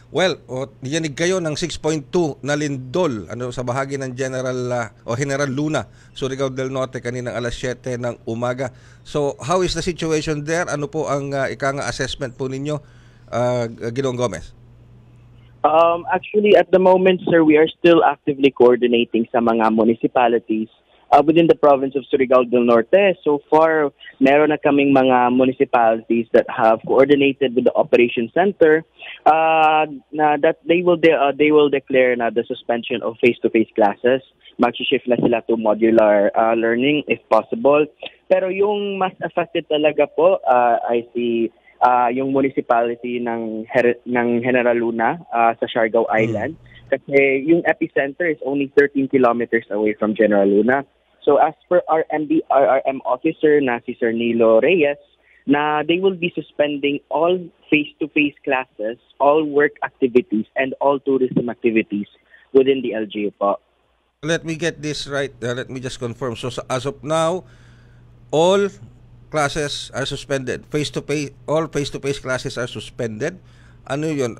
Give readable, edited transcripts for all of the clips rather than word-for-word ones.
Well, diyanig kayo ng 6.2 na lindol sa bahagi ng General Luna, Surigao del Norte kaninang alas 7 ng umaga. So, how is the situation there? Ano po ang assessment po ninyo, Ginoong Gomez? Actually, at the moment, sir, we are still actively coordinating sa mga municipalities within the province of Surigao del Norte. So far, meron na kaming mga municipalities that have coordinated with the operation center na that they will declare na the suspension of face-to-face classes. Mag-shift na sila to modular learning if possible. Pero yung mas affected talaga po, I see yung municipality ng General Luna sa Siargao Island. Kasi yung epicenter is only 13 kilometers away from General Luna. So as per our MDRRM officer na si Sir Nilo Reyes, na they will be suspending all face-to-face classes, all work activities, and all tourism activities within the LGU po. Let me get this right. Let me just confirm. So as of now, all classes are suspended. All face-to-face classes are suspended. Ano yun?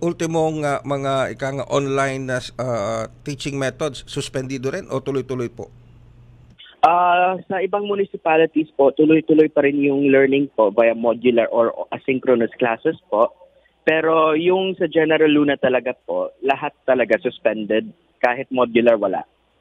Ultimong mga online na teaching methods, suspendido rin o tuloy-tuloy po? Sa ibang municipalities po, tuloy-tuloy pa rin yung learning po via modular or asynchronous classes po. Pero yung sa General Luna talaga po, lahat talaga suspended, kahit modular wala.